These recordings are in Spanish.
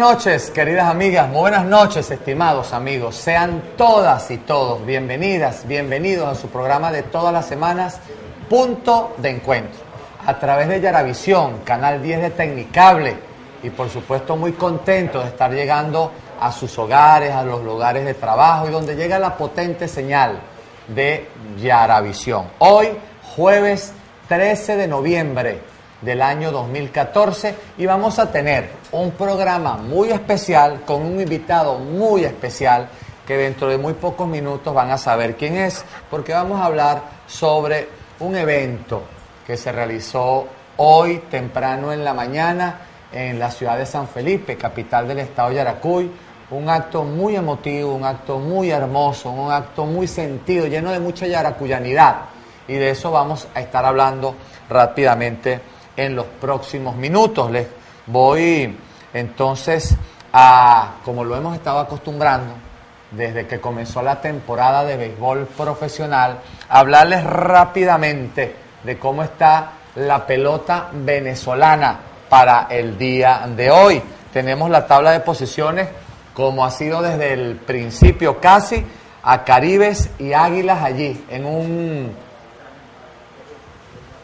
noches, queridas amigas, muy buenas noches, estimados amigos. Sean todas y todos bienvenidas, bienvenidos a su programa de todas las semanas, Punto de Encuentro, a través de Yaravisión, Canal 10 de Tecnicable, y por supuesto muy contento de estar llegando a sus hogares, a los lugares de trabajo, y donde llega la potente señal de Yaravisión. Hoy, jueves 13 de noviembre del año 2014, y vamos a tener un programa muy especial con un invitado muy especial que dentro de muy pocos minutos van a saber quién es, porque vamos a hablar sobre un evento que se realizó hoy temprano en la mañana en la ciudad de San Felipe, capital del estado Yaracuy. Un acto muy emotivo, un acto muy hermoso, un acto muy sentido, lleno de mucha yaracuyanidad, y de eso vamos a estar hablando rápidamente en los próximos minutos. Les voy entonces a, como lo hemos estado acostumbrando desde que comenzó la temporada de béisbol profesional, a hablarles rápidamente de cómo está la pelota venezolana para el día de hoy. Tenemos la tabla de posiciones como ha sido desde el principio casi, a Caribes y Águilas allí en un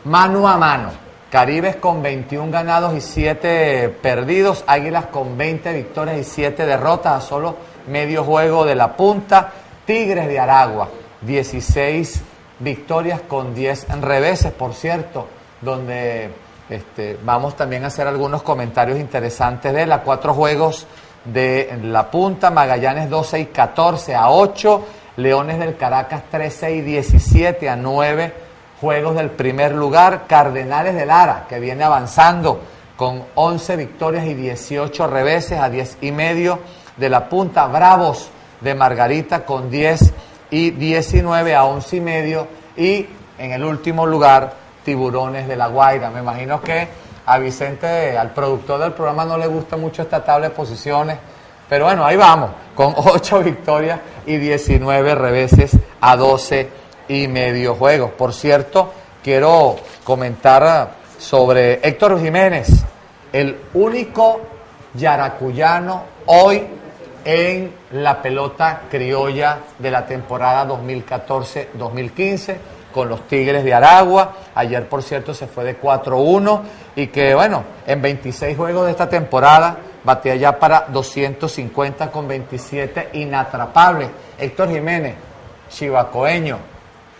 mano a mano. Caribes con 21 ganados y 7 perdidos, Águilas con 20 victorias y 7 derrotas, a solo medio juego de la punta. Tigres de Aragua, 16 victorias con 10 reveses, por cierto, donde vamos también a hacer algunos comentarios interesantes de las 4 juegos de la punta. Magallanes 12 y 14 a 8, Leones del Caracas 13 y 17 a 9 juegos del primer lugar. Cardenales de Lara, que viene avanzando con 11 victorias y 18 reveses, a 10 y medio de la punta. Bravos de Margarita con 10 y 19 a 11 y medio. Y en el último lugar, Tiburones de La Guaira. Me imagino que a Vicente, al productor del programa, no le gusta mucho esta tabla de posiciones, pero bueno, ahí vamos, con 8 victorias y 19 reveses a 12 y medio juegos. Por cierto, quiero comentar sobre Héctor Jiménez, el único yaracuyano hoy en la pelota criolla de la temporada 2014-2015 con los Tigres de Aragua. Ayer, por cierto, se fue de 4-1 y que, bueno, en 26 juegos de esta temporada batea ya para 250 con 27 inatrapables. Héctor Jiménez, chivacoeño,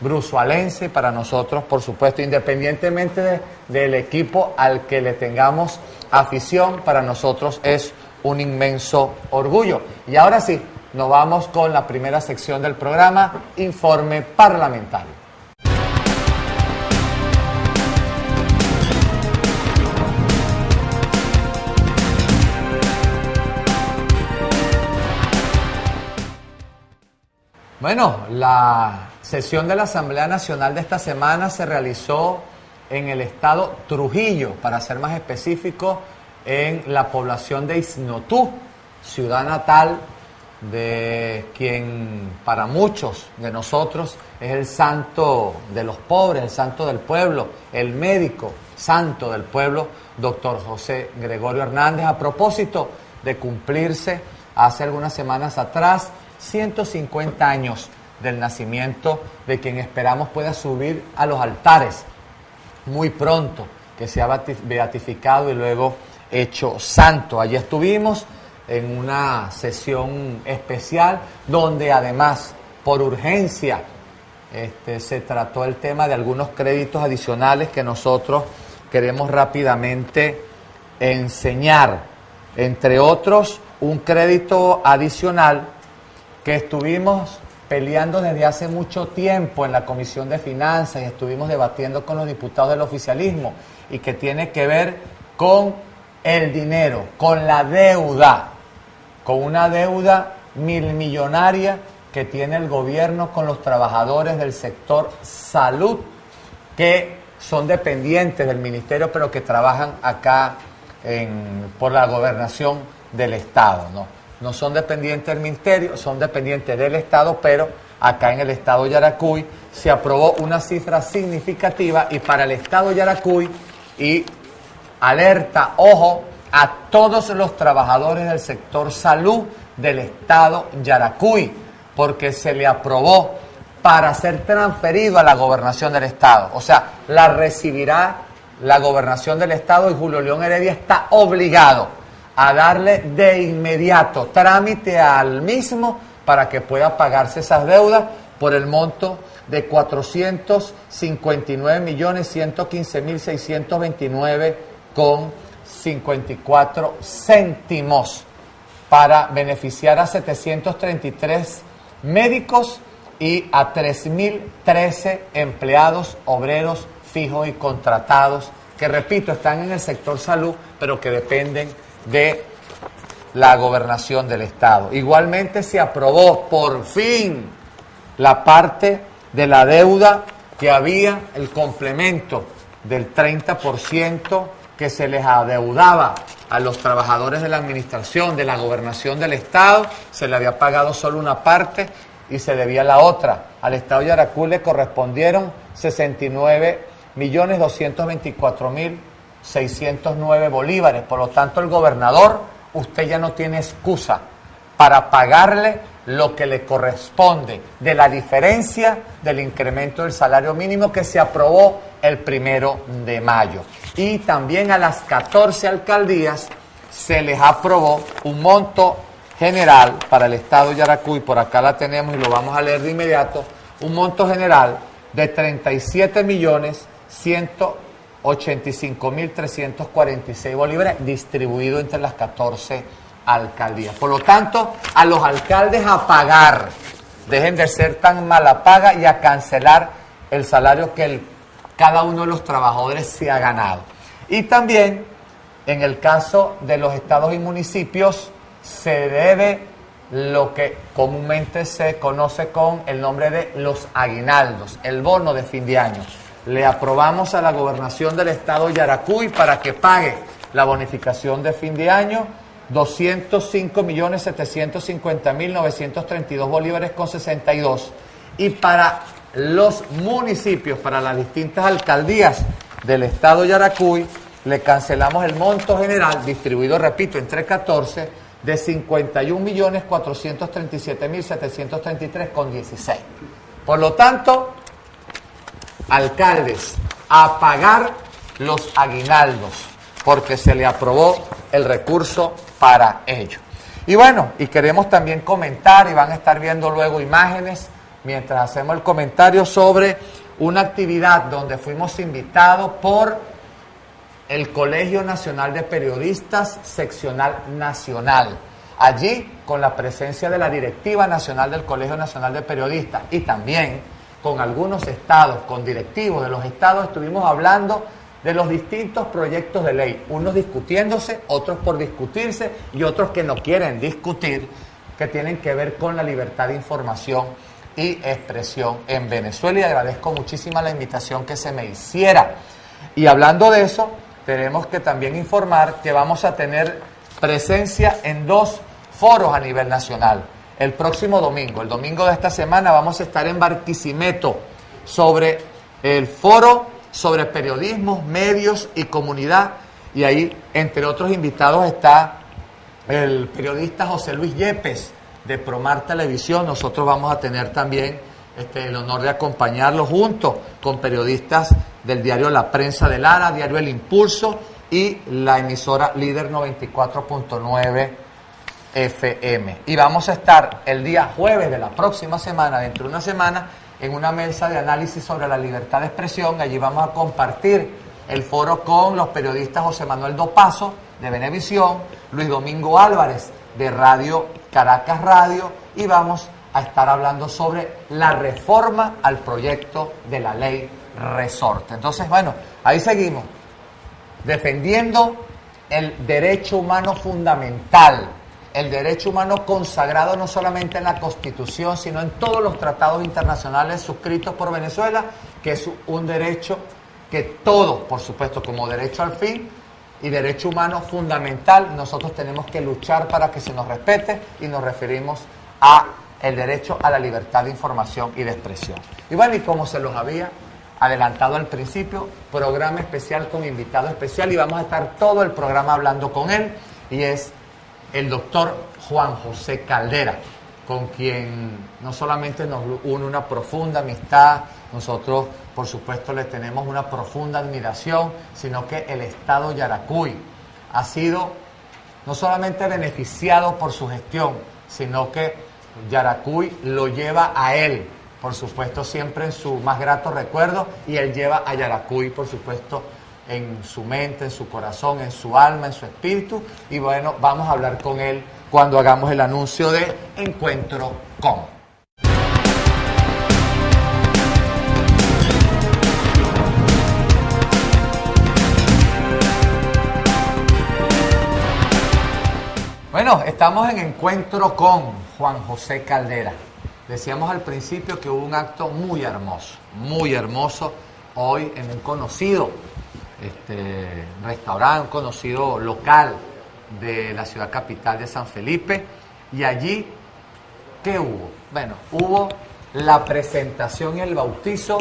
bruzualense para nosotros, por supuesto, independientemente del equipo al que le tengamos afición, para nosotros es un inmenso orgullo. Y ahora sí, nos vamos con la primera sección del programa, Informe Parlamentario. Bueno, la sesión de la Asamblea Nacional de esta semana se realizó en el estado Trujillo, para ser más específico, en la población de Isnotú, ciudad natal de quien para muchos de nosotros es el santo de los pobres, el santo del pueblo, el médico santo del pueblo, doctor José Gregorio Hernández, a propósito de cumplirse hace algunas semanas atrás 150 años del nacimiento de quien esperamos pueda subir a los altares muy pronto, que sea beatificado y luego hecho santo. Allí estuvimos en una sesión especial donde además, por urgencia, se trató el tema de algunos créditos adicionales que nosotros queremos rápidamente enseñar. Entre otros, un crédito adicional que estuvimos peleando desde hace mucho tiempo en la Comisión de Finanzas y estuvimos debatiendo con los diputados del oficialismo, y que tiene que ver con el dinero, con la deuda, con una deuda millonaria que tiene el gobierno con los trabajadores del sector salud, que son dependientes del ministerio, pero que trabajan acá por la gobernación del Estado, ¿no? No son dependientes del ministerio, son dependientes del Estado, pero acá en el estado Yaracuy se aprobó una cifra significativa, y para el estado Yaracuy, y alerta, ojo, a todos los trabajadores del sector salud del estado Yaracuy, porque se le aprobó para ser transferido a la gobernación del estado. O sea, la recibirá la gobernación del estado y Julio León Heredia está obligado a darle de inmediato trámite al mismo para que pueda pagarse esas deudas por el monto de 459.115.629,54 céntimos para beneficiar a 733 médicos y a 3.013 empleados obreros fijos y contratados, que repito, están en el sector salud, pero que dependen de la gobernación del estado. Igualmente se aprobó por fin la parte de la deuda que había, el complemento del 30% que se les adeudaba a los trabajadores de la administración, de la gobernación del estado. Se le había pagado solo una parte y se debía la otra. Al estado Yaracuy le correspondieron 69.224.609 bolívares. Por lo tanto, el gobernador, usted ya no tiene excusa para pagarle lo que le corresponde de la diferencia del incremento del salario mínimo que se aprobó el 1 de mayo. Y también a las 14 alcaldías se les aprobó un monto general para el estado Yaracuy, por acá la tenemos y lo vamos a leer de inmediato, un monto general de 37.185.346 bolívares distribuido entre las 14 alcaldías. Por lo tanto, a los alcaldes a pagar, dejen de ser tan mala paga y a cancelar el salario que cada uno de los trabajadores se ha ganado. Y también, en el caso de los estados y municipios, se debe lo que comúnmente se conoce con el nombre de los aguinaldos, el bono de fin de año. Le aprobamos a la gobernación del estado Yaracuy para que pague la bonificación de fin de año 205.750.932 bolívares con 62, y para los municipios, para las distintas alcaldías del estado Yaracuy, le cancelamos el monto general distribuido, repito, entre 14, de 51.437.733,16. Por lo tanto, alcaldes, a pagar los aguinaldos, porque se le aprobó el recurso para ello. Y bueno, y queremos también comentar, y van a estar viendo luego imágenes, mientras hacemos el comentario sobre una actividad donde fuimos invitados por el Colegio Nacional de Periodistas, seccional nacional. Allí, con la presencia de la directiva nacional del Colegio Nacional de Periodistas y también con algunos estados, con directivos de los estados, estuvimos hablando de los distintos proyectos de ley, unos discutiéndose, otros por discutirse y otros que no quieren discutir, que tienen que ver con la libertad de información y expresión en Venezuela, y agradezco muchísimo la invitación que se me hiciera. Y hablando de eso, tenemos que también informar que vamos a tener presencia en 2 foros a nivel nacional. El próximo domingo, el domingo de esta semana, vamos a estar en Barquisimeto sobre el foro sobre periodismo, medios y comunidad, y ahí, entre otros invitados, está el periodista José Luis Yepes de Promar Televisión. Nosotros vamos a tener también el honor de acompañarlo junto con periodistas del diario La Prensa de Lara, diario El Impulso y la emisora Líder 94.9 FM. Y vamos a estar el día jueves de la próxima semana, dentro de una semana, en una mesa de análisis sobre la libertad de expresión. Allí vamos a compartir el foro con los periodistas José Manuel Dopazo de Venevisión, Luis Domingo Álvarez de Radio Caracas Radio, y vamos a estar hablando sobre la reforma al proyecto de la ley Resorte. Entonces, bueno, ahí seguimos defendiendo el derecho humano fundamental, el derecho humano consagrado no solamente en la Constitución, sino en todos los tratados internacionales suscritos por Venezuela, que es un derecho que todos, por supuesto, como derecho al fin y derecho humano fundamental, nosotros tenemos que luchar para que se nos respete, y nos referimos a el derecho a la libertad de información y de expresión. Y bueno, y como se los había adelantado al principio, programa especial con invitado especial y vamos a estar todo el programa hablando con él y es el doctor Juan José Caldera, con quien no solamente nos une una profunda amistad, nosotros por supuesto le tenemos una profunda admiración, sino que el estado Yaracuy ha sido no solamente beneficiado por su gestión, sino que Yaracuy lo lleva a él, por supuesto siempre en su más grato recuerdo, y él lleva a Yaracuy, por supuesto, en su mente, en su corazón, en su alma, en su espíritu. Y bueno, vamos a hablar con él cuando hagamos el anuncio de Encuentro con. Bueno, estamos en Encuentro con Juan José Caldera. Decíamos al principio que hubo un acto muy hermoso hoy en un conocido restaurante, un conocido local de la ciudad capital de San Felipe. Y allí, ¿qué hubo? Bueno, hubo la presentación y el bautizo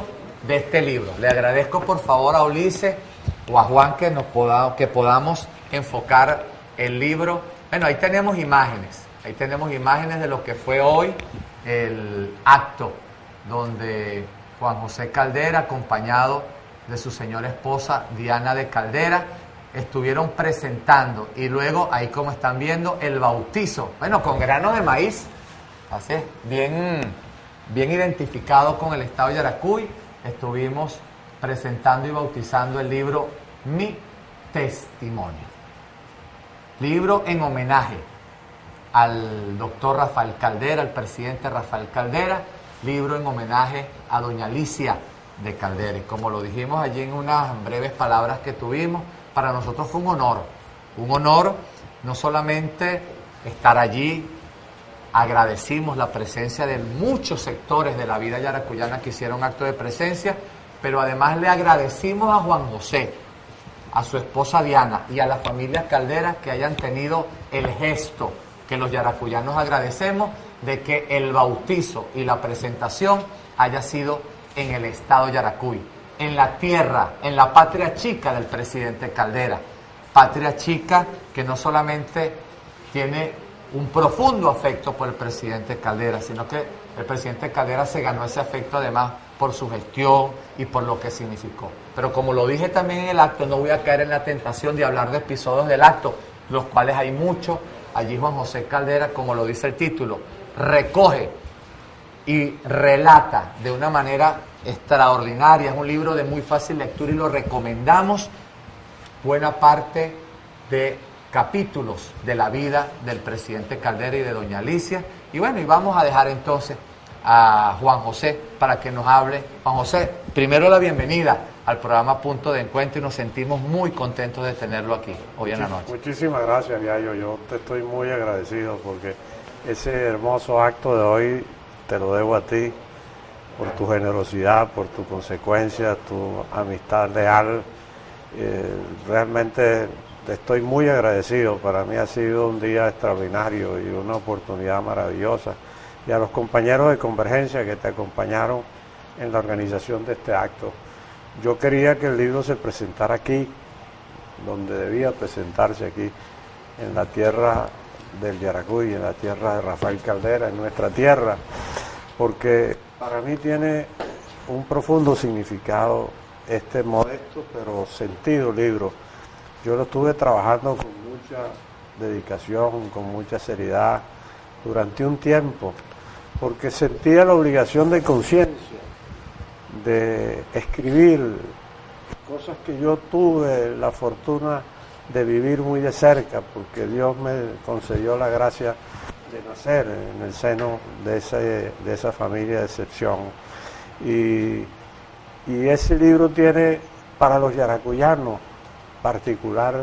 de este libro. Le agradezco por favor a Ulises o a Juan que podamos enfocar el libro. Bueno, ahí tenemos imágenes de lo que fue hoy el acto donde Juan José Caldera, acompañado de su señora esposa Diana de Caldera, estuvieron presentando y luego ahí como están viendo el bautizo, bueno, con grano de maíz, así es, bien identificado con el estado de Yaracuy. Estuvimos presentando y bautizando el libro Mi Testimonio, libro en homenaje al doctor Rafael Caldera, al presidente Rafael Caldera, libro en homenaje a doña Alicia de Caldera. Y como lo dijimos allí en unas breves palabras que tuvimos, para nosotros fue un honor no solamente estar allí, agradecimos la presencia de muchos sectores de la vida yaracuyana que hicieron acto de presencia, pero además le agradecimos a Juan José, a su esposa Diana y a la familia Caldera que hayan tenido el gesto que los yaracuyanos agradecemos de que el bautizo y la presentación haya sido en el estado Yaracuy, en la tierra, en la patria chica del presidente Caldera, patria chica que no solamente tiene un profundo afecto por el presidente Caldera, sino que el presidente Caldera se ganó ese afecto además por su gestión y por lo que significó. Pero como lo dije también en el acto, no voy a caer en la tentación de hablar de episodios del acto, los cuales hay muchos. Allí Juan José Caldera, como lo dice el título, recoge y relata de una manera extraordinaria. Es un libro de muy fácil lectura y lo recomendamos. Buena parte de capítulos de la vida del presidente Caldera y de doña Alicia. Y bueno, y vamos a dejar entonces a Juan José para que nos hable. Juan José, primero la bienvenida al programa Punto de Encuentro y nos sentimos muy contentos de tenerlo aquí hoy en la noche. Muchísimas gracias, Yayo. Yo te estoy muy agradecido porque ese hermoso acto de hoy te lo debo a ti por tu generosidad, por tu consecuencia, tu amistad leal. Realmente te estoy muy agradecido. Para mí ha sido un día extraordinario y una oportunidad maravillosa. Y a los compañeros de Convergencia que te acompañaron en la organización de este acto. Yo quería que el libro se presentara aquí, donde debía presentarse aquí, en la tierra del Yaracuy, en la tierra de Rafael Caldera, en nuestra tierra, porque para mí tiene un profundo significado este modesto pero sentido libro. Yo lo estuve trabajando con mucha dedicación, con mucha seriedad, durante un tiempo, porque sentía la obligación de conciencia de escribir cosas que yo tuve la fortuna de vivir muy de cerca, porque Dios me concedió la gracia de nacer en el seno de esa familia de excepción. Y ese libro tiene para los yaracuyanos particular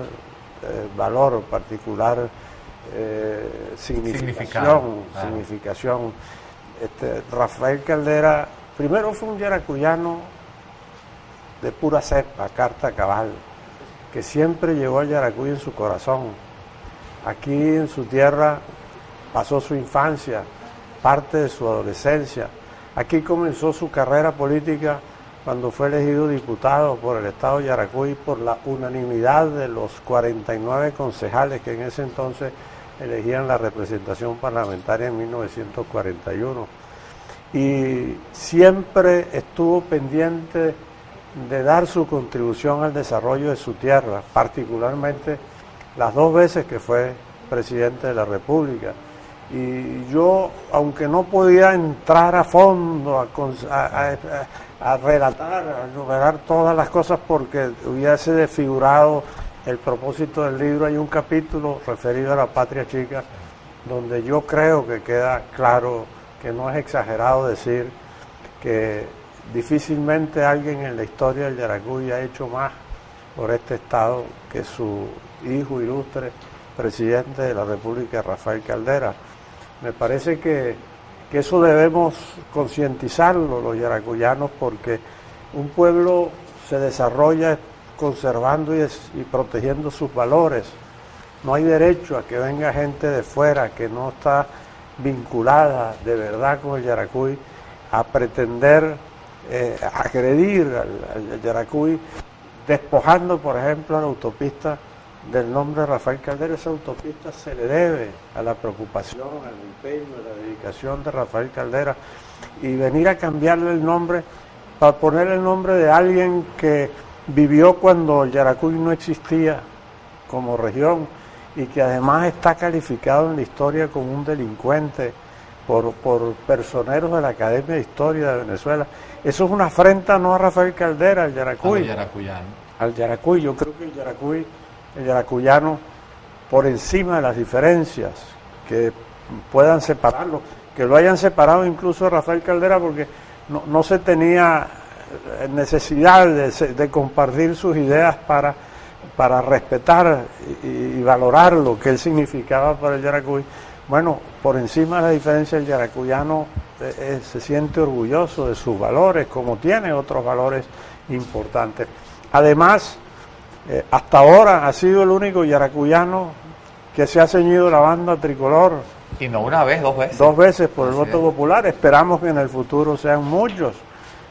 valor, particular significación. Rafael Caldera primero fue un yaracuyano de pura cepa, carta cabal, que siempre llevó al Yaracuy en su corazón. Aquí en su tierra pasó su infancia, parte de su adolescencia. Aquí comenzó su carrera política cuando fue elegido diputado por el estado de Yaracuy por la unanimidad de los 49 concejales que en ese entonces elegían la representación parlamentaria en 1941. Y siempre estuvo pendiente de dar su contribución al desarrollo de su tierra, particularmente las 2 veces que fue presidente de la República. Y yo, aunque no podía entrar a fondo a relatar, a enumerar todas las cosas porque hubiese desfigurado el propósito del libro, hay un capítulo referido a la Patria Chica donde yo creo que queda claro que no es exagerado decir que difícilmente alguien en la historia del Yaracuy ha hecho más por este estado que su hijo ilustre, presidente de la República, Rafael Caldera. Me parece que eso debemos concientizarlo los yaracuyanos, porque un pueblo se desarrolla conservando y protegiendo sus valores. No hay derecho a que venga gente de fuera que no está vinculada de verdad con el Yaracuy a pretender agredir al Yaracuy, despojando, por ejemplo, a la autopista del nombre de Rafael Caldera. Esa autopista se le debe a la preocupación, al empeño, a la dedicación de Rafael Caldera, y venir a cambiarle el nombre para poner el nombre de alguien que vivió cuando el Yaracuy no existía como región y que además está calificado en la historia como un delincuente por personeros de la Academia de Historia de Venezuela. Eso es una afrenta no a Rafael Caldera, al Yaracuy. Al Yaracuy. Yo creo que el yaracuyano, por encima de las diferencias que puedan separarlo, que lo hayan separado incluso de Rafael Caldera, porque no se tenía necesidad de compartir sus ideas para respetar y valorar lo que él significaba para el Yaracuy. Bueno, por encima de la diferencia, el yaracuyano se siente orgulloso de sus valores, como tiene otros valores importantes. Además, hasta ahora ha sido el único yaracuyano que se ha ceñido la banda tricolor. Y no una vez, 2 veces. 2 veces por el voto popular. Esperamos que en el futuro sean muchos,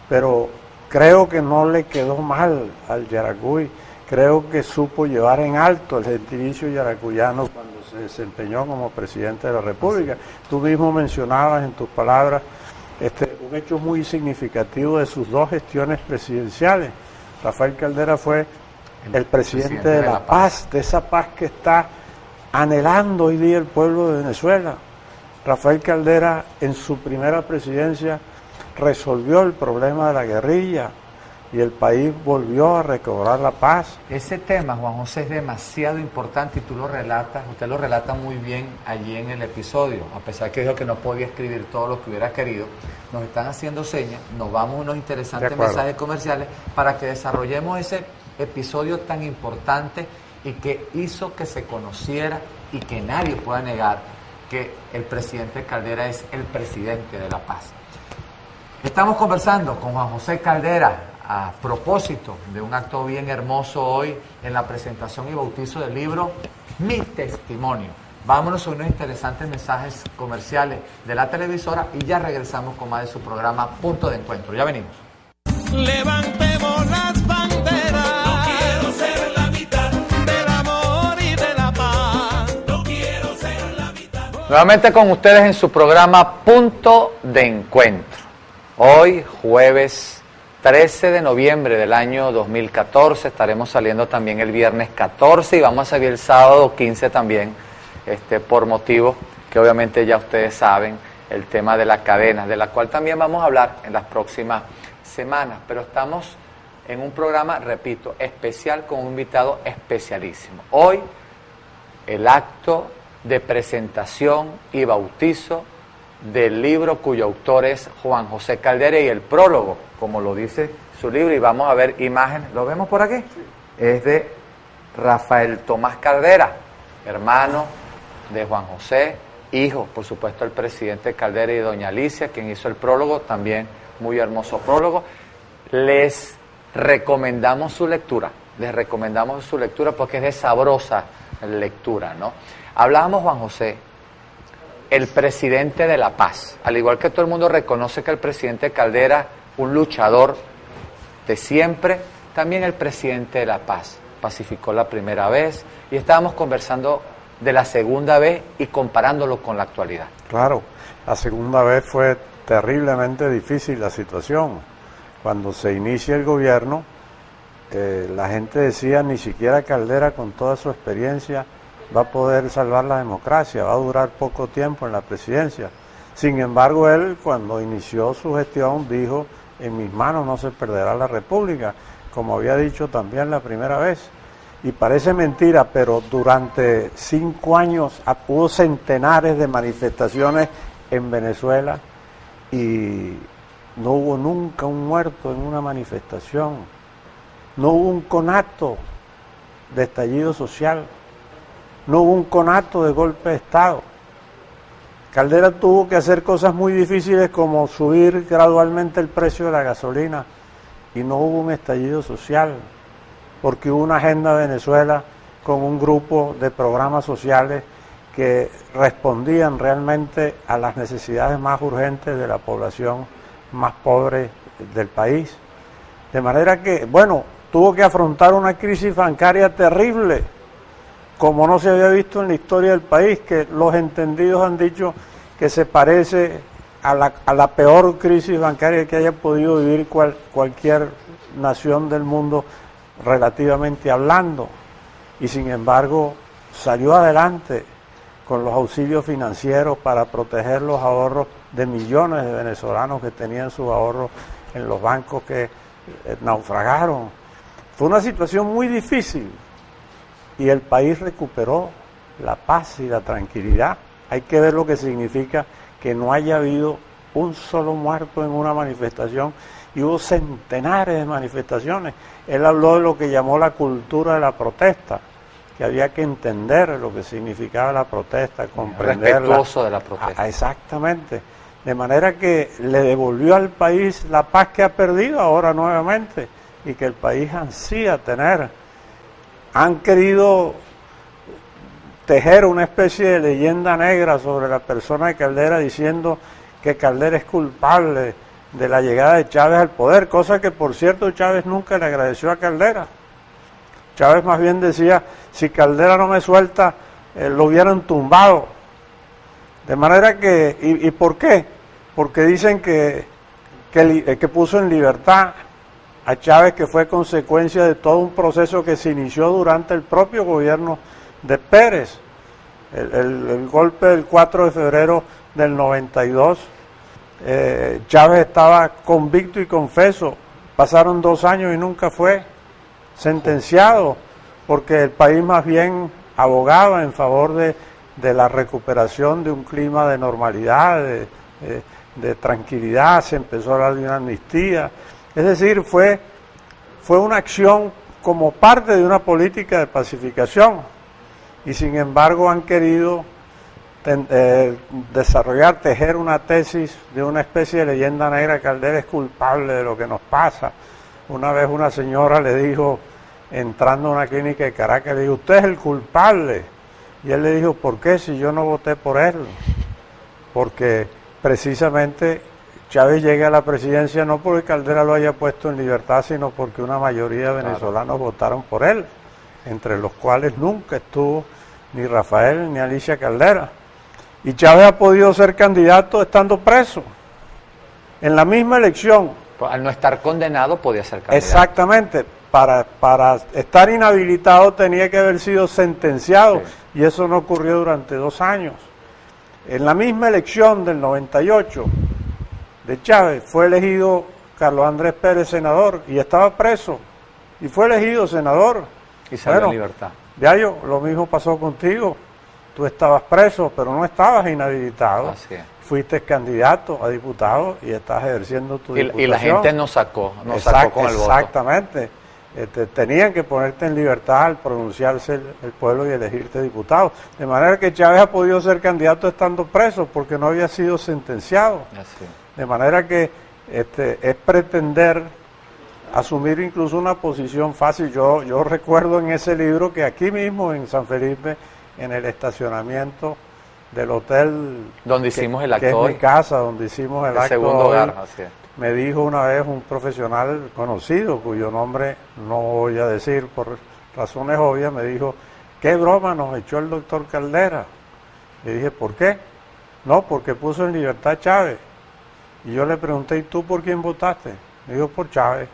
pero creo que no le quedó mal al Yaracuy. Creo que supo llevar en alto el gentilicio yaracuyano cuando se desempeñó como presidente de la República. Tú mismo mencionabas en tus palabras un hecho muy significativo de sus 2 gestiones presidenciales. Rafael Caldera fue el presidente de la paz, de esa paz que está anhelando hoy día el pueblo de Venezuela. Rafael Caldera, en su primera presidencia, resolvió el problema de la guerrilla y el país volvió a recobrar la paz. Ese tema, Juan José, es demasiado importante y tú lo relatas, usted lo relata muy bien allí en el episodio, a pesar que dijo que no podía escribir todo lo que hubiera querido. Nos están haciendo señas, nos vamos a unos interesantes mensajes comerciales para que desarrollemos ese episodio tan importante y que hizo que se conociera y que nadie pueda negar que el presidente Caldera es el presidente de la paz. Estamos conversando con Juan José Caldera a propósito de un acto bien hermoso hoy en la presentación y bautizo del libro Mi Testimonio. Vámonos a unos interesantes mensajes comerciales de la televisora y ya regresamos con más de su programa Punto de Encuentro. Ya venimos. Levantemos las banderas. No quiero ser la mitad del amor y de la paz. No quiero ser la mitad. Nuevamente con ustedes en su programa Punto de Encuentro. Hoy, jueves 13 de noviembre del año 2014, estaremos saliendo también el viernes 14 y vamos a salir el sábado 15 también, por motivos que obviamente ya ustedes saben, el tema de la cadena, de la cual también vamos a hablar en las próximas semanas, pero estamos en un programa, repito, especial con un invitado especialísimo. Hoy, el acto de presentación y bautizo del libro cuyo autor es Juan José Caldera y el prólogo, como lo dice su libro, y vamos a ver imágenes, ¿lo vemos por aquí? Sí. Es de Rafael Tomás Caldera, hermano de Juan José, hijo, por supuesto, del presidente Caldera y doña Alicia, quien hizo el prólogo, también muy hermoso prólogo. Les recomendamos su lectura porque es de sabrosa lectura, ¿no? Hablábamos, Juan José, el presidente de la paz, al igual que todo el mundo reconoce que el presidente Caldera, un luchador de siempre. También el presidente de La Paz pacificó la primera vez y estábamos conversando de la segunda vez y comparándolo con la actualidad. Claro, la segunda vez fue terriblemente difícil la situación. Cuando se inicia el gobierno, la gente decía ni siquiera Caldera con toda su experiencia va a poder salvar la democracia, va a durar poco tiempo en la presidencia. Sin embargo, él cuando inició su gestión dijo, en mis manos no se perderá la República, como había dicho también la primera vez. Y parece mentira, pero durante 5 años hubo centenares de manifestaciones en Venezuela y no hubo nunca un muerto en una manifestación, no hubo un conato de estallido social, no hubo un conato de golpe de Estado. Caldera tuvo que hacer cosas muy difíciles como subir gradualmente el precio de la gasolina y no hubo un estallido social, porque hubo una agenda Venezuela con un grupo de programas sociales que respondían realmente a las necesidades más urgentes de la población más pobre del país. De manera que, bueno, tuvo que afrontar una crisis bancaria terrible, como no se había visto en la historia del país, que los entendidos han dicho que se parece a la peor crisis bancaria que haya podido vivir cualquier nación del mundo relativamente hablando, y sin embargo salió adelante con los auxilios financieros para proteger los ahorros de millones de venezolanos que tenían sus ahorros en los bancos que naufragaron. Fue una situación muy difícil y el país recuperó la paz y la tranquilidad. Hay que ver lo que significa que no haya habido un solo muerto en una manifestación y hubo centenares de manifestaciones. Él habló de lo que llamó la cultura de la protesta, que había que entender lo que significaba la protesta, comprenderla. Respetuoso de la protesta. Exactamente. De manera que le devolvió al país la paz que ha perdido ahora nuevamente y que el país ansía tener. Han querido tejer una especie de leyenda negra sobre la persona de Caldera diciendo que Caldera es culpable de la llegada de Chávez al poder, cosa que por cierto Chávez nunca le agradeció a Caldera. Chávez más bien decía, si Caldera no me suelta, lo hubieran tumbado. De manera que, ¿y por qué? Porque dicen que puso en libertad a Chávez, que fue consecuencia de todo un proceso que se inició durante el propio gobierno de Pérez. El golpe del 4 de febrero del 92, Chávez estaba convicto y confeso, pasaron 2 años y nunca fue sentenciado, porque el país más bien abogaba en favor de la recuperación de un clima de normalidad, de tranquilidad. Se empezó a hablar de una amnistía, es decir, fue una acción como parte de una política de pacificación, y sin embargo han querido tejer una tesis de una especie de leyenda negra. Caldera es culpable de lo que nos pasa. Una vez una señora le dijo, entrando a una clínica de Caracas, le dijo, usted es el culpable. Y él le dijo, ¿por qué si yo no voté por él? Porque precisamente Chávez llega a la presidencia no porque Caldera lo haya puesto en libertad, sino porque una mayoría de venezolanos votaron por él, entre los cuales nunca estuvo ni Rafael ni Alicia Caldera. Y Chávez ha podido ser candidato estando preso. En la misma elección. Al no estar condenado podía ser candidato. Exactamente. Para estar inhabilitado tenía que haber sido sentenciado, sí. Y eso no ocurrió durante 2 años. En la misma elección del 98 de Chávez fue elegido Carlos Andrés Pérez senador y estaba preso y fue elegido senador. Y salió en libertad. Yayo, lo mismo pasó contigo. Tú estabas preso, pero no estabas inhabilitado. Así es. Fuiste candidato a diputado y estás ejerciendo tu diputación. Y la gente nos sacó con el voto. Exactamente. Tenían que ponerte en libertad al pronunciarse el pueblo y elegirte diputado. De manera que Chávez ha podido ser candidato estando preso porque no había sido sentenciado. Así. De manera que es pretender asumir incluso una posición fácil. Yo recuerdo en ese libro que aquí mismo en San Felipe, en el estacionamiento del hotel donde hicimos el acto que es hoy. mi casa, donde hicimos el acto segundo hoy, hogar, así es. me dijo una vez un profesional conocido, cuyo nombre no voy a decir por razones obvias, me dijo, ¿qué broma nos echó el doctor Caldera? Le dije, ¿por qué? No, porque puso en libertad a Chávez. Y yo le pregunté, ¿y tú por quién votaste? Me dijo, por Chávez.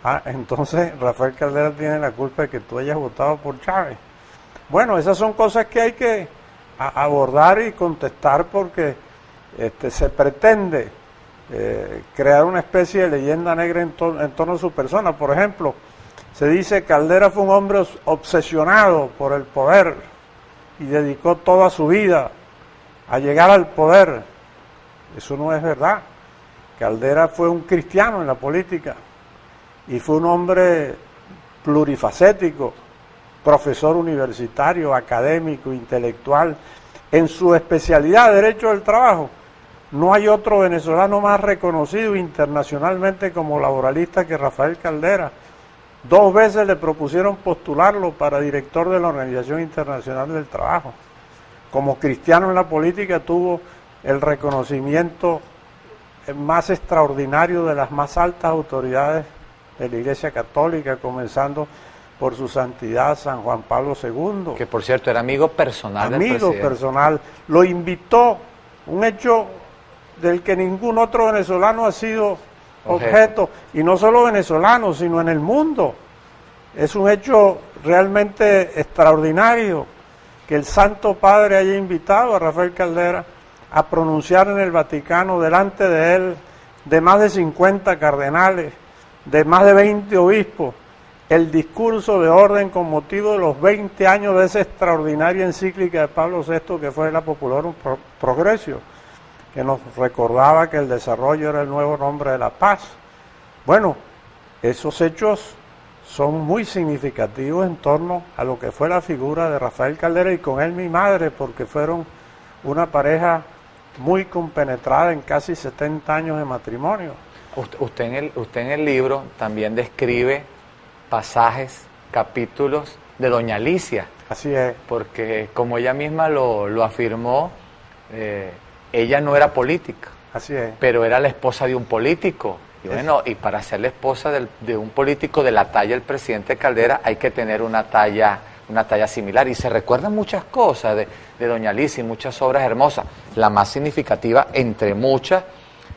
Ah, entonces Rafael Caldera tiene la culpa de que tú hayas votado por Chávez. Bueno, esas son cosas que hay que abordar y contestar porque se pretende crear una especie de leyenda negra en torno a su persona. Por ejemplo, se dice que Caldera fue un hombre obsesionado por el poder y dedicó toda su vida a llegar al poder. Eso no es verdad. Caldera fue un cristiano en la política y fue un hombre plurifacético, profesor universitario, académico, intelectual, en su especialidad, Derecho del Trabajo. No hay otro venezolano más reconocido internacionalmente como laboralista que Rafael Caldera. 2 veces le propusieron postularlo para director de la Organización Internacional del Trabajo. Como cristiano en la política tuvo el reconocimiento más extraordinario de las más altas autoridades de la Iglesia Católica, comenzando por su santidad San Juan Pablo II. Que por cierto era amigo personal del presidente. Amigo personal. Lo invitó, un hecho del que ningún otro venezolano ha sido objeto, y no solo venezolano, sino en el mundo. Es un hecho realmente extraordinario que el Santo Padre haya invitado a Rafael Caldera a pronunciar en el Vaticano delante de él, de más de 50 cardenales, de más de 20 obispos, el discurso de orden con motivo de los 20 años de esa extraordinaria encíclica de Pablo VI que fue la Populorum Progressio, que nos recordaba que el desarrollo era el nuevo nombre de la paz. Bueno, esos hechos son muy significativos en torno a lo que fue la figura de Rafael Caldera y con él mi madre, porque fueron una pareja muy compenetrada en casi 70 años de matrimonio. Usted en el libro también describe pasajes, capítulos de doña Alicia. Así es. Porque como ella misma lo afirmó, ella no era política. Así es. Pero era la esposa de un político. Y bueno, y para ser la esposa de un político de la talla del presidente Caldera hay que tener una talla similar. Y se recuerdan muchas cosas de doña Alicia y muchas obras hermosas. La más significativa, entre muchas,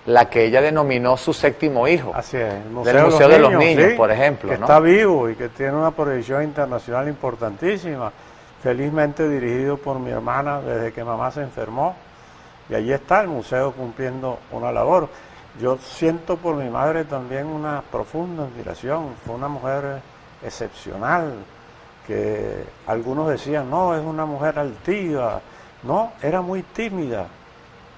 la que ella denominó su 7º hijo. Así es, el Museo de los Niños, sí, por ejemplo. Que ¿no? está vivo y que tiene una proyección internacional importantísima, felizmente dirigido por mi hermana desde que mamá se enfermó. Y allí está el museo cumpliendo una labor. Yo siento por mi madre también una profunda admiración. Fue una mujer excepcional, que algunos decían, no, es una mujer altiva. No, era muy tímida.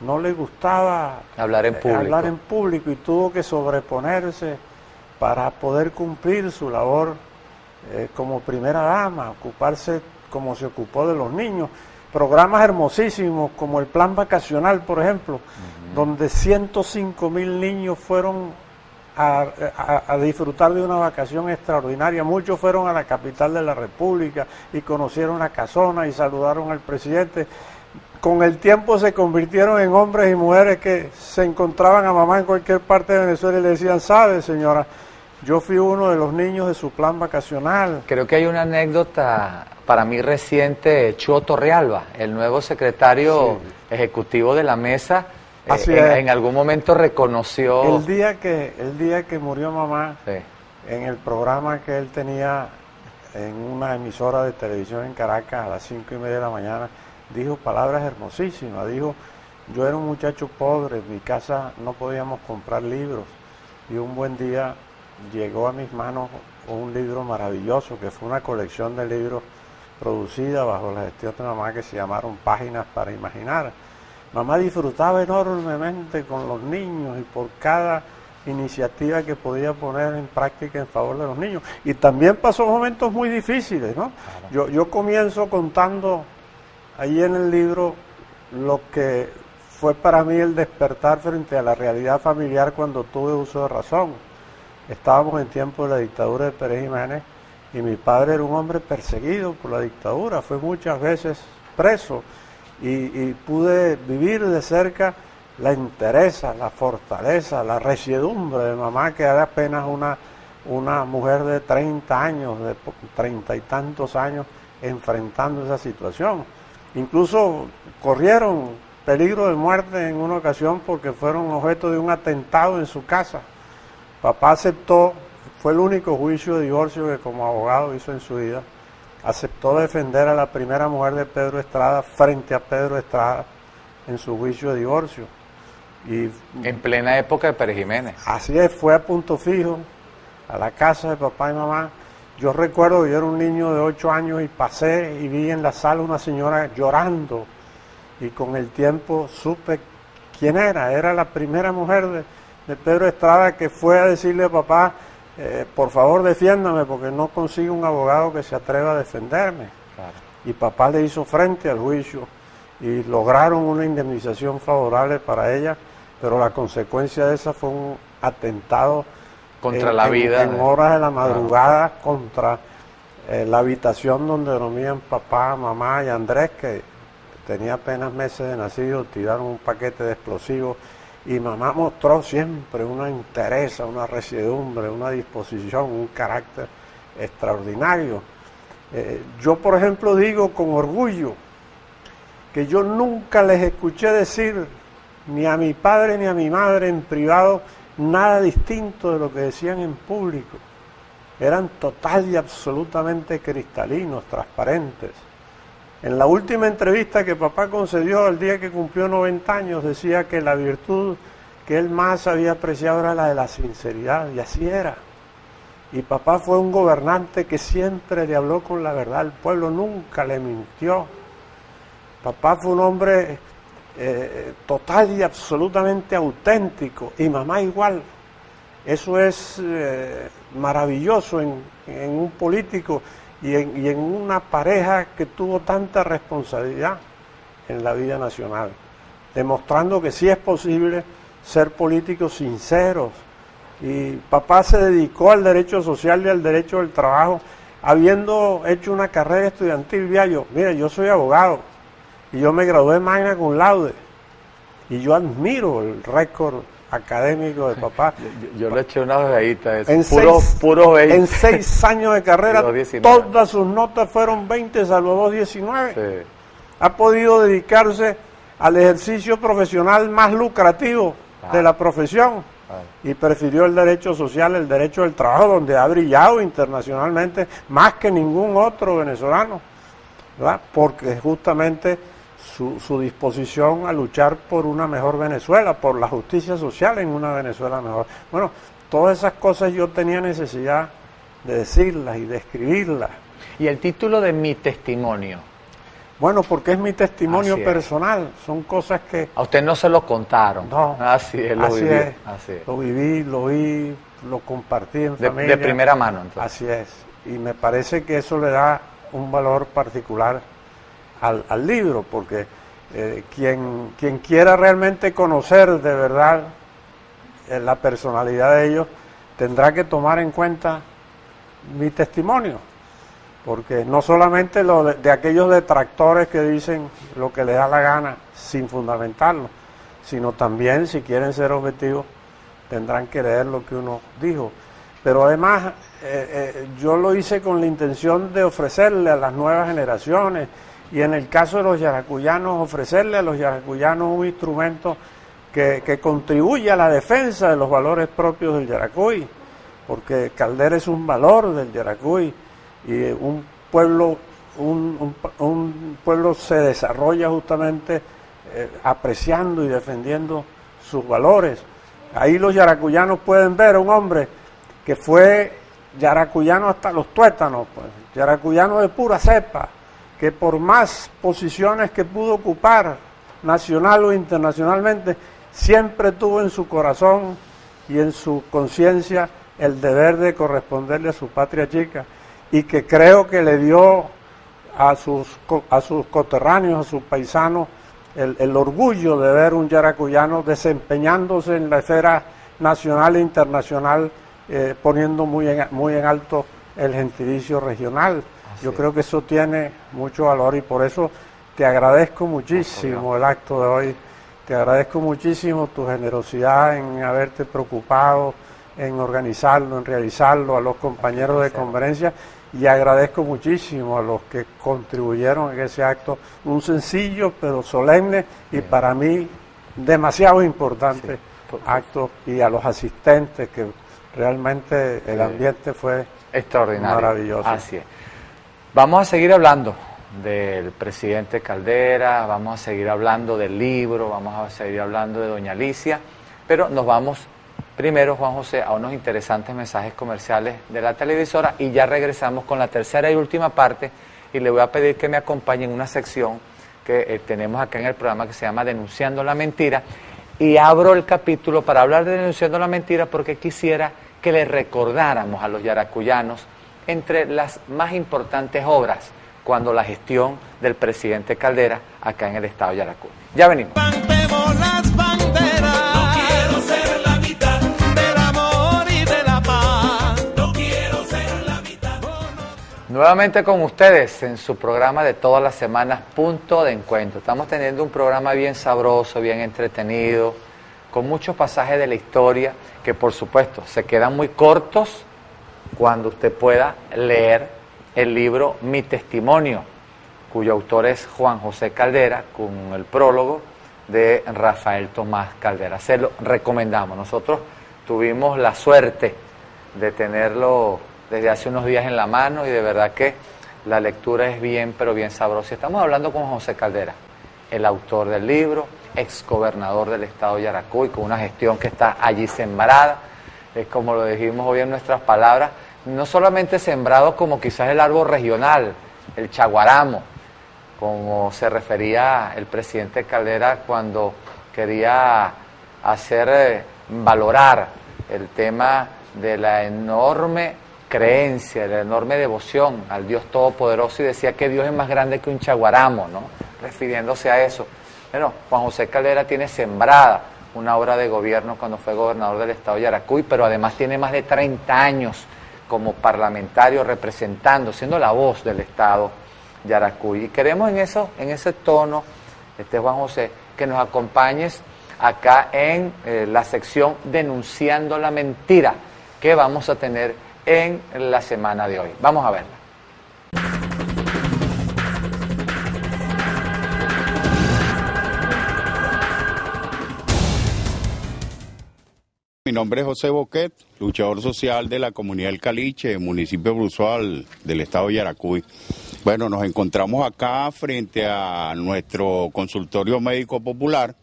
No le gustaba hablar en público y tuvo que sobreponerse para poder cumplir su labor como primera dama, ocuparse como se ocupó de los niños. Programas hermosísimos como el Plan Vacacional, por ejemplo, donde 105,000 niños fueron a disfrutar de una vacación extraordinaria. Muchos fueron a la capital de la República y conocieron a Casona y saludaron al presidente. Con el tiempo se convirtieron en hombres y mujeres que se encontraban a mamá en cualquier parte de Venezuela y le decían, ¿sabe, señora? Yo fui uno de los niños de su plan vacacional. Creo que hay una anécdota para mí reciente, Chuo Torrealba, el nuevo secretario ejecutivo de la mesa, en algún momento reconoció... El día que murió mamá, en el programa que él tenía en una emisora de televisión en Caracas a las 5:30 de la mañana, dijo palabras hermosísimas. Dijo, yo era un muchacho pobre, en mi casa no podíamos comprar libros, y un buen día llegó a mis manos un libro maravilloso, que fue una colección de libros producida bajo la gestión de mamá, que se llamaron Páginas para Imaginar. Mamá disfrutaba enormemente con los niños y por cada iniciativa que podía poner en práctica en favor de los niños. Y también pasó momentos muy difíciles, ¿no? Claro. Yo comienzo contando ahí en el libro lo que fue para mí el despertar frente a la realidad familiar cuando tuve uso de razón. Estábamos en tiempo de la dictadura de Pérez Jiménez y mi padre era un hombre perseguido por la dictadura, fue muchas veces preso y pude vivir de cerca la entereza, la fortaleza, la resiedumbre de mamá, que era apenas una mujer de 30 años, de 30 y tantos años, enfrentando esa situación. Incluso corrieron peligro de muerte en una ocasión porque fueron objeto de un atentado en su casa. Papá aceptó, fue el único juicio de divorcio que como abogado hizo en su vida, aceptó defender a la primera mujer de Pedro Estrada frente a Pedro Estrada en su juicio de divorcio. Y En plena época de Pérez Jiménez. así es, fue a Punto Fijo, a la casa de papá y mamá. Yo recuerdo que yo era un niño de 8 años y pasé y vi en la sala una señora llorando, y con el tiempo supe quién era la primera mujer de Pedro Estrada, que fue a decirle a papá, por favor defiéndame porque no consigo un abogado que se atreva a defenderme. Claro. Y papá le hizo frente al juicio y lograron una indemnización favorable para ella, pero la consecuencia de esa fue un atentado Contra la vida. en horas de la madrugada contra la habitación donde dormían papá, mamá y Andrés, que tenía apenas meses de nacido. Tiraron un paquete de explosivos y mamá mostró siempre una entereza, una resiedumbre, una disposición, un carácter extraordinario. Yo, por ejemplo, digo con orgullo que yo nunca les escuché decir ni a mi padre ni a mi madre en privado nada distinto de lo que decían en público. Eran total y absolutamente cristalinos, transparentes. En la última entrevista que papá concedió el día que cumplió 90 años, decía que la virtud que él más había apreciado era la de la sinceridad, y así era. Y papá fue un gobernante que siempre le habló con la verdad al pueblo, nunca le mintió. Papá fue un hombre total y absolutamente auténtico, y mamá igual. Eso es maravilloso en un político y en una pareja que tuvo tanta responsabilidad en la vida nacional, demostrando que sí es posible ser políticos sinceros. Y papá se dedicó al derecho social y al derecho del trabajo, habiendo hecho una carrera estudiantil. Mire, yo soy abogado y yo me gradué magna cum laude, y yo admiro el récord académico de papá. Yo le eché una ojeadita, En puro 20. En 6 años de carrera, Los 19. todas sus notas fueron 20, salvo 2 19. Sí. Ha podido dedicarse al ejercicio profesional más lucrativo de la profesión, y prefirió el derecho social, el derecho del trabajo, donde ha brillado internacionalmente más que ningún otro venezolano, ¿verdad? Porque justamente su disposición a luchar por una mejor Venezuela, por la justicia social en una Venezuela mejor. Bueno, todas esas cosas yo tenía necesidad de decirlas y de escribirlas. Y el título de Mi Testimonio. Bueno, porque es mi testimonio Así es. personal, son cosas que... A usted no se lo contaron. No, Así es, lo así viví. es. Así es. Lo viví, lo oí, lo compartí en De familia. primera mano, entonces. Así es, y me parece que eso le da un valor particular al libro, porque quien quiera realmente conocer de verdad la personalidad de ellos, tendrá que tomar en cuenta mi testimonio, porque no solamente lo de aquellos detractores que dicen lo que les da la gana sin fundamentarlo, sino también, si quieren ser objetivos, tendrán que leer lo que uno dijo. Pero además, yo lo hice con la intención de ofrecerle a las nuevas generaciones, y en el caso de los yaracuyanos, ofrecerle a los yaracuyanos un instrumento que contribuye a la defensa de los valores propios del Yaracuy, porque Caldera es un valor del Yaracuy, y un pueblo se desarrolla justamente apreciando y defendiendo sus valores. Ahí los yaracuyanos pueden ver a un hombre que fue yaracuyano hasta los tuétanos, pues, yaracuyano de pura cepa, que por más posiciones que pudo ocupar, nacional o internacionalmente, siempre tuvo en su corazón y en su conciencia el deber de corresponderle a su patria chica, y que creo que le dio a sus coterráneos, a sus paisanos, el orgullo de ver un yaracuyano desempeñándose en la esfera nacional e internacional, poniendo muy en alto el gentilicio regional. Yo creo que eso tiene mucho valor, y por eso te agradezco muchísimo el acto de hoy Te agradezco muchísimo tu generosidad en haberte preocupado en organizarlo, en realizarlo, a los compañeros de conferencia, y agradezco muchísimo a los que contribuyeron en ese acto, un sencillo pero solemne y para mí demasiado importante acto, y a los asistentes, que realmente el ambiente fue extraordinario, maravilloso. Así es. Vamos a seguir hablando del presidente Caldera, vamos a seguir hablando del libro, vamos a seguir hablando de doña Alicia, pero nos vamos primero, Juan José, a unos interesantes mensajes comerciales de la televisora y ya regresamos con la tercera y última parte, y le voy a pedir que me acompañe en una sección que tenemos acá en el programa que se llama Denunciando la Mentira, y abro el capítulo para hablar de Denunciando la Mentira porque quisiera que le recordáramos a los yaracuyanos entre las más importantes obras cuando la gestión del presidente Caldera acá en el estado de Yaracuy. Ya venimos. Levantemos las banderas. No quiero ser la mitad del amor y de la paz. No quiero ser la mitad. Nuevamente con ustedes en su programa de todas las semanas, Punto de Encuentro. Estamos teniendo un programa bien sabroso, bien entretenido, con muchos pasajes de la historia que por supuesto se quedan muy cortos cuando usted pueda leer el libro Mi Testimonio, cuyo autor es Juan José Caldera, con el prólogo de Rafael Tomás Caldera. Se lo recomendamos. Nosotros tuvimos la suerte de tenerlo desde hace unos días en la mano y de verdad que la lectura es bien, pero bien sabrosa. Estamos hablando con José Caldera, el autor del libro, exgobernador del estado de Yaracuy, con una gestión que está allí sembrada, como lo dijimos hoy en nuestras palabras, no solamente sembrado como quizás el árbol regional, el chaguaramo, como se refería el presidente Caldera cuando quería hacer valorar el tema de la enorme creencia, de la enorme devoción al Dios Todopoderoso, y decía que Dios es más grande que un chaguaramo, ¿no? Refiriéndose a eso. Bueno, Juan José Caldera tiene sembrada una obra de gobierno cuando fue gobernador del estado de Yaracuy, pero además tiene más de 30 años como parlamentario representando, siendo la voz del estado de Yaracuy. Y queremos en ese tono, Juan José, que nos acompañes acá en la sección Denunciando la Mentira que vamos a tener en la semana de hoy. Vamos a verla. Mi nombre es José Boquet, luchador social de la comunidad del Caliche, municipio Bruzual del estado de Yaracuy. Bueno, nos encontramos acá frente a nuestro consultorio médico popular,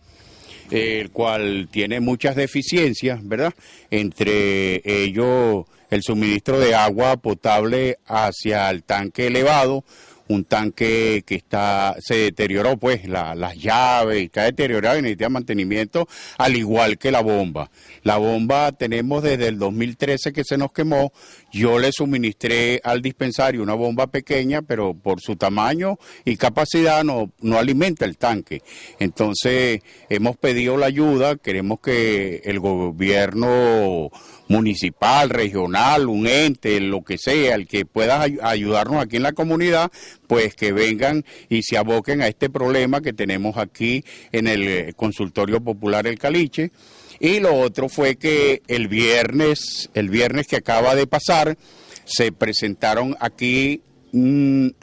el cual tiene muchas deficiencias, ¿verdad? Entre ellos el suministro de agua potable hacia el tanque elevado, un tanque que se deterioró, pues las llaves, está deteriorado y necesita mantenimiento, al igual que la bomba. La bomba tenemos desde el 2013 que se nos quemó. Yo le suministré al dispensario una bomba pequeña, pero por su tamaño y capacidad no alimenta el tanque. Entonces hemos pedido la ayuda, queremos que el gobierno municipal, regional, un ente, lo que sea, el que pueda ayudarnos aquí en la comunidad, pues que vengan y se aboquen a este problema que tenemos aquí en el consultorio popular El Caliche. Y lo otro fue que el viernes que acaba de pasar, se presentaron aquí,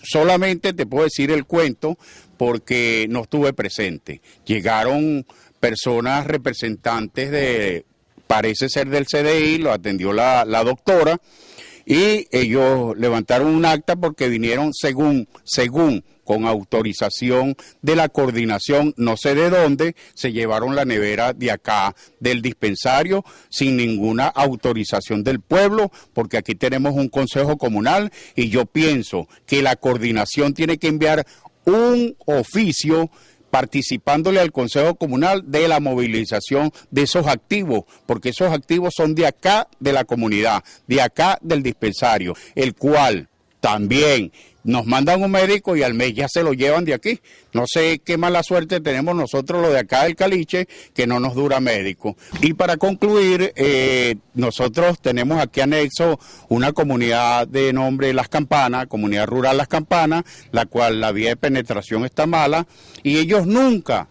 solamente te puedo decir el cuento porque no estuve presente. Llegaron personas representantes parece ser del CDI, lo atendió la doctora, y ellos levantaron un acta porque vinieron según con autorización de la coordinación, no sé de dónde, se llevaron la nevera de acá, del dispensario, sin ninguna autorización del pueblo, porque aquí tenemos un consejo comunal, y yo pienso que la coordinación tiene que enviar un oficio participándole al Consejo Comunal de la movilización de esos activos, porque esos activos son de acá de la comunidad, de acá del dispensario, el cual también nos mandan un médico y al mes ya se lo llevan de aquí. No sé qué mala suerte tenemos nosotros los de acá del Caliche, que no nos dura médico. Y para concluir, nosotros tenemos aquí anexo una comunidad de nombre Las Campanas, comunidad rural Las Campanas, la cual la vía de penetración está mala y ellos nunca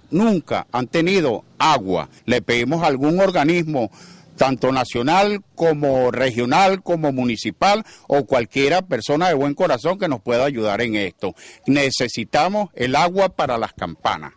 han tenido agua. Le pedimos a algún organismo tanto nacional como regional como municipal o cualquiera persona de buen corazón que nos pueda ayudar en esto. Necesitamos el agua para Las Campanas.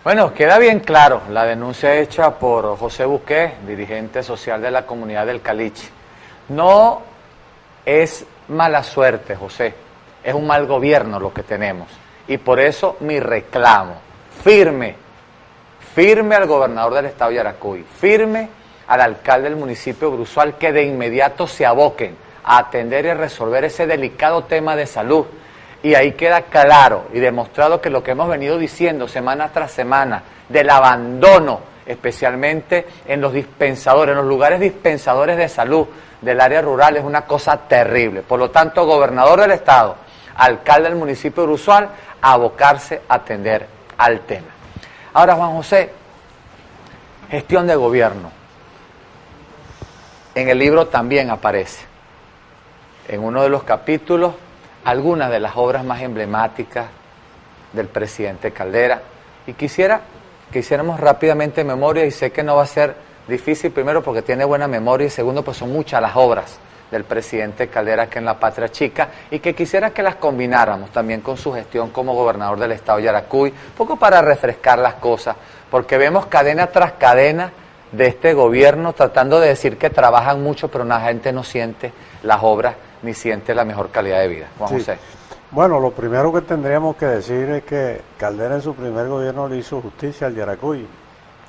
Bueno, queda bien claro la denuncia hecha por José Buqué, dirigente social de la comunidad del Caliche. No es mala suerte, José, es un mal gobierno lo que tenemos. Y por eso mi reclamo, firme al gobernador del estado de Yaracuy, firme al alcalde del municipio de Bruzual, que de inmediato se aboquen a atender y resolver ese delicado tema de salud. Y ahí queda claro y demostrado que lo que hemos venido diciendo semana tras semana del abandono, especialmente en los dispensadores, en los lugares dispensadores de salud del área rural, es una cosa terrible. Por lo tanto, gobernador del estado, alcalde del municipio de Bruzual, abocarse a atender al tema. Ahora, Juan José, gestión de gobierno. En el libro también aparece, en uno de los capítulos, algunas de las obras más emblemáticas del presidente Caldera, y quisiera que hiciéramos rápidamente memoria, y sé que no va a ser difícil, primero porque tiene buena memoria y segundo pues son muchas las obras del presidente Caldera aquí en la Patria Chica, y que quisiera que las combináramos también con su gestión como gobernador del estado de Yaracuy, un poco para refrescar las cosas, porque vemos cadena tras cadena de este gobierno tratando de decir que trabajan mucho, pero la gente no siente las obras ni siente la mejor calidad de vida. Juan José. Bueno, lo primero que tendríamos que decir es que Caldera en su primer gobierno le hizo justicia al Yaracuy.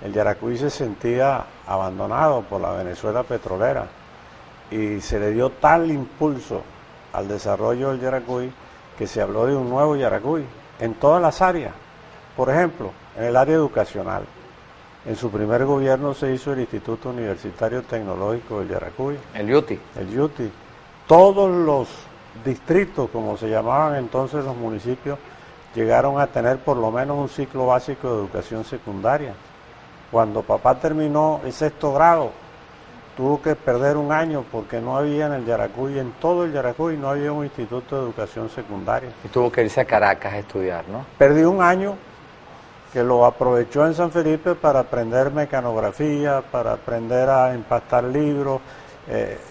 El Yaracuy se sentía abandonado por la Venezuela petrolera y se le dio tal impulso al desarrollo del Yaracuy que se habló de un nuevo Yaracuy en todas las áreas. Por ejemplo, en el área educacional. En su primer gobierno se hizo el Instituto Universitario Tecnológico del Yaracuy. El YUTI. El YUTI. Todos los distritos, como se llamaban entonces los municipios, llegaron a tener por lo menos un ciclo básico de educación secundaria. Cuando papá terminó el 6º grado, tuvo que perder un año porque no había en el Yaracuy, en todo el Yaracuy, no había un instituto de educación secundaria. Y tuvo que irse a Caracas a estudiar, ¿no? Perdió un año que lo aprovechó en San Felipe para aprender mecanografía, para aprender a empastar libros.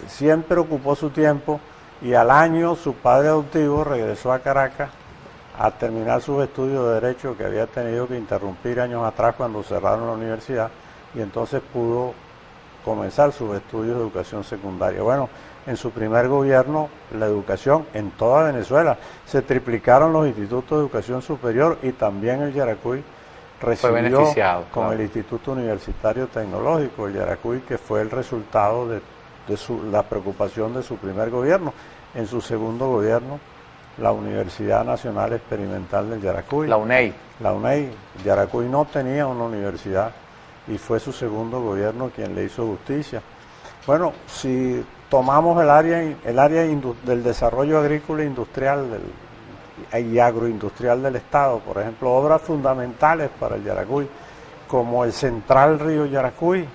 Siempre ocupó su tiempo y al año su padre adoptivo regresó a Caracas a terminar sus estudios de Derecho que había tenido que interrumpir años atrás cuando cerraron la universidad, y entonces pudo comenzar sus estudios de educación secundaria. Bueno, en su primer gobierno la educación en toda Venezuela, se triplicaron los institutos de educación superior y también el Yaracuy recibió con el Instituto Universitario Tecnológico, el Yaracuy, que fue el resultado de la preocupación de su primer gobierno. En su segundo gobierno, la Universidad Nacional Experimental del Yaracuy. La UNEI. La UNEI. Yaracuy no tenía una universidad y fue su segundo gobierno quien le hizo justicia. Bueno, si tomamos el área del desarrollo agrícola e industrial y agroindustrial del Estado, por ejemplo, obras fundamentales para el Yaracuy, como el Central Río Yaracuy,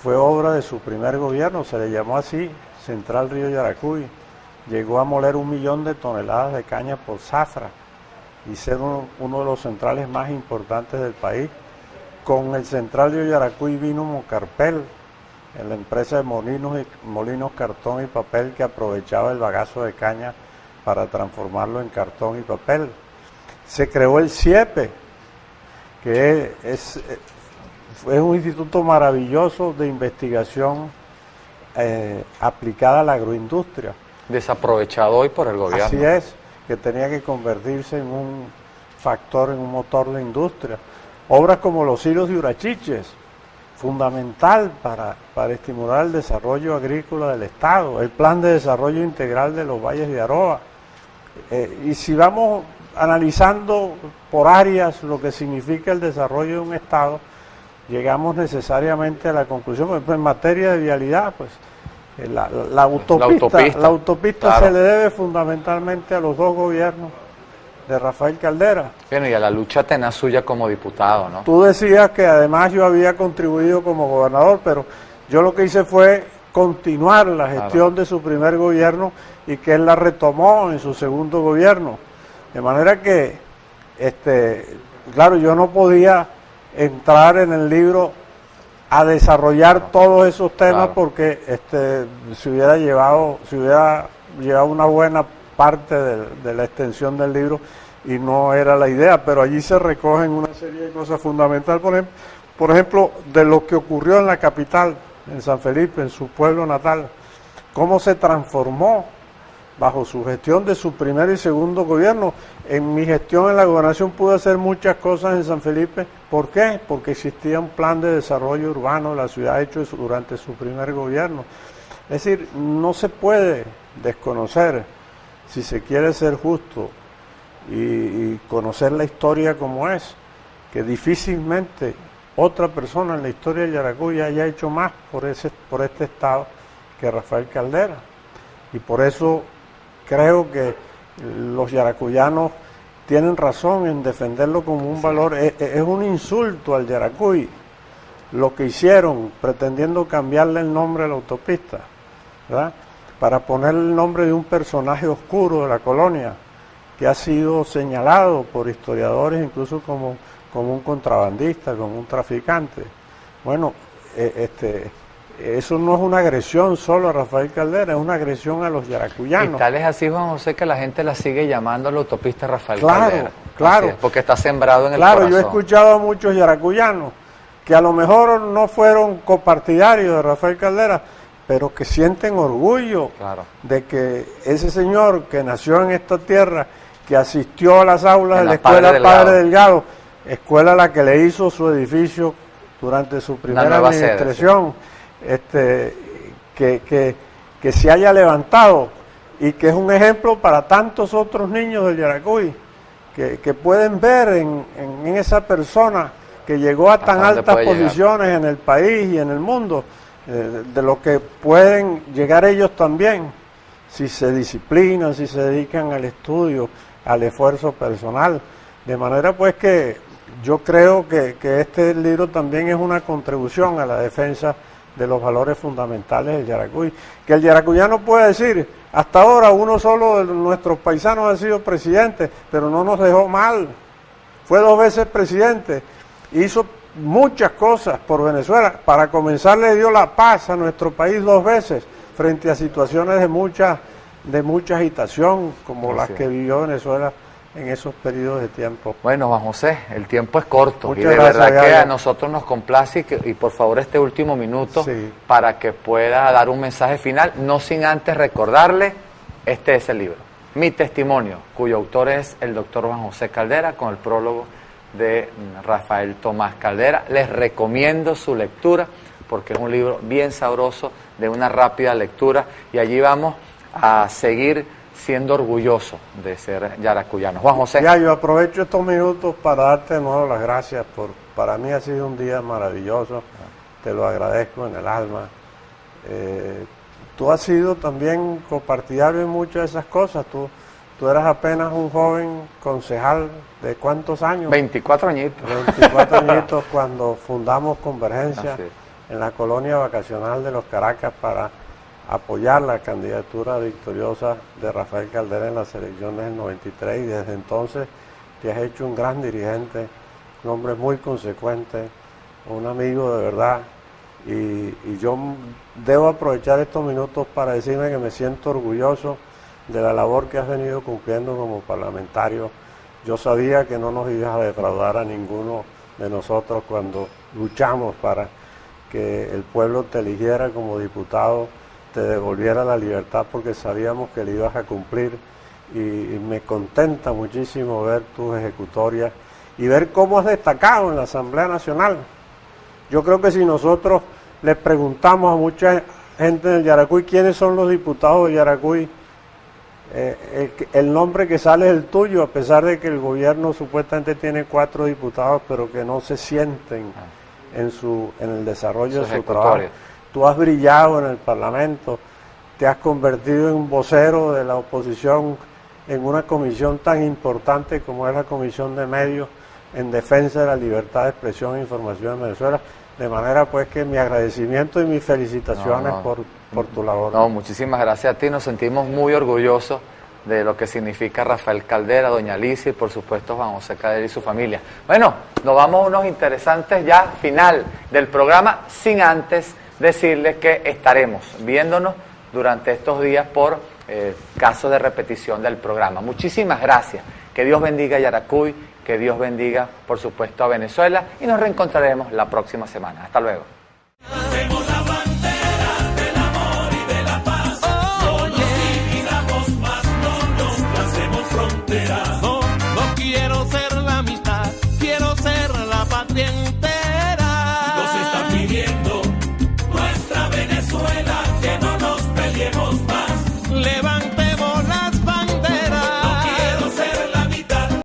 fue obra de su primer gobierno, se le llamó así, Central Río Yaracuy. Llegó a moler 1 millón de toneladas de caña por zafra y ser uno de los centrales más importantes del país. Con el Central Río Yaracuy vino Mocarpel, en la empresa de molinos, cartón y papel, que aprovechaba el bagazo de caña para transformarlo en cartón y papel. Se creó el CIEPE, que es un instituto maravilloso de investigación aplicada a la agroindustria. Desaprovechado hoy por el gobierno. Así es, que tenía que convertirse en un factor, en un motor de industria. Obras como los hilos de Urachiches fundamental para estimular el desarrollo agrícola del Estado, el plan de desarrollo integral de los valles de Aroa. Y si vamos analizando por áreas lo que significa el desarrollo de un Estado, llegamos necesariamente a la conclusión, por ejemplo, en materia de vialidad, pues la autopista claro, se le debe fundamentalmente a los dos gobiernos de Rafael Caldera. Bueno, y a la lucha tenaz suya como diputado, ¿no? Tú decías que además yo había contribuido como gobernador, pero yo lo que hice fue continuar la gestión de su primer gobierno y que él la retomó en su segundo gobierno. De manera que, claro, yo no podía entrar en el libro a desarrollar todos esos temas porque se hubiera llevado una buena parte de la extensión del libro y no era la idea, pero allí se recogen una serie de cosas fundamentales, por ejemplo, de lo que ocurrió en la capital, en San Felipe, en su pueblo natal, cómo se transformó bajo su gestión de su primer y segundo gobierno. En mi gestión en la gobernación pude hacer muchas cosas en San Felipe. ¿Por qué? Porque existía un plan de desarrollo urbano de la ciudad hecho durante su primer gobierno. Es decir, no se puede desconocer, si se quiere ser justo y conocer la historia como es, que difícilmente otra persona en la historia de Yaracuy haya hecho más por este Estado que Rafael Caldera. Y por eso creo que los yaracuyanos tienen razón en defenderlo como un valor. Es un insulto al Yaracuy lo que hicieron pretendiendo cambiarle el nombre a la autopista, ¿verdad?, para poner el nombre de un personaje oscuro de la colonia que ha sido señalado por historiadores incluso como un contrabandista, como un traficante. Bueno, eso no es una agresión solo a Rafael Caldera, es una agresión a los yaracuyanos. Y tal es así, Juan José, que la gente la sigue llamando a la autopista Rafael Caldera. Claro, claro. Porque está sembrado en el corazón. Claro, yo he escuchado a muchos yaracuyanos que a lo mejor no fueron copartidarios de Rafael Caldera, pero que sienten orgullo de que ese señor que nació en esta tierra, que asistió a las aulas de la escuela Padre Delgado, escuela a la que le hizo su edificio durante su primera administración, que se haya levantado y que es un ejemplo para tantos otros niños del Yaracuy, que pueden ver en esa persona que llegó a tan altas posiciones en el país y en el mundo, de lo que pueden llegar ellos también, si se disciplinan, si se dedican al estudio, al esfuerzo personal. De manera pues que yo creo que este libro también es una contribución a la defensa de los valores fundamentales del Yaracuy. Que el yaracuyano puede decir, hasta ahora uno solo de nuestros paisanos ha sido presidente, pero no nos dejó mal. Fue 2 veces presidente, hizo muchas cosas por Venezuela. Para comenzar, le dio la paz a nuestro país 2 veces frente a situaciones de mucha agitación como las que vivió Venezuela en esos periodos de tiempo. Bueno, Juan José, el tiempo es corto. Muchas y de gracias, verdad que Galo. a nosotros nos complace y por favor este último minuto para que pueda dar un mensaje final, no sin antes recordarle, este es el libro, Mi Testimonio, cuyo autor es el doctor Juan José Caldera, con el prólogo de Rafael Tomás Caldera. Les recomiendo su lectura porque es un libro bien sabroso, de una rápida lectura, y allí vamos a seguir siendo orgullosos de ser yaracuyanos. Juan José. Ya, yo aprovecho estos minutos para darte de nuevo las gracias. Para mí ha sido un día maravilloso, te lo agradezco en el alma. Tú has sido también copartidario en muchas de esas cosas. Tú eras apenas un joven concejal de ¿cuántos años? 24 añitos. 24 añitos cuando fundamos Convergencia en la colonia vacacional de Los Caracas para apoyar la candidatura victoriosa de Rafael Caldera en las elecciones del 93, y desde entonces te has hecho un gran dirigente, un hombre muy consecuente, un amigo de verdad, y yo debo aprovechar estos minutos para decirme que me siento orgulloso de la labor que has venido cumpliendo como parlamentario. Yo sabía que no nos ibas a defraudar a ninguno de nosotros cuando luchamos para que el pueblo te eligiera como diputado, te devolviera la libertad, porque sabíamos que le ibas a cumplir, y me contenta muchísimo ver tus ejecutorias y ver cómo has destacado en la Asamblea Nacional. Yo creo que si nosotros le preguntamos a mucha gente de Yaracuy quiénes son los diputados de Yaracuy, el nombre que sale es el tuyo, a pesar de que el gobierno supuestamente tiene 4 diputados, pero que no se sienten en el desarrollo de su trabajo. Tú has brillado en el Parlamento, te has convertido en vocero de la oposición en una comisión tan importante como es la Comisión de Medios en defensa de la libertad de expresión e información en Venezuela. De manera pues que mi agradecimiento y mis felicitaciones por tu labor. No, muchísimas gracias a ti, nos sentimos muy orgullosos de lo que significa Rafael Caldera, doña Alicia y por supuesto Juan José Caldera y su familia. Bueno, nos vamos a unos interesantes ya final del programa, sin antes decirles que estaremos viéndonos durante estos días por casos de repetición del programa. Muchísimas gracias, que Dios bendiga a Yaracuy, que Dios bendiga por supuesto a Venezuela y nos reencontraremos la próxima semana. Hasta luego.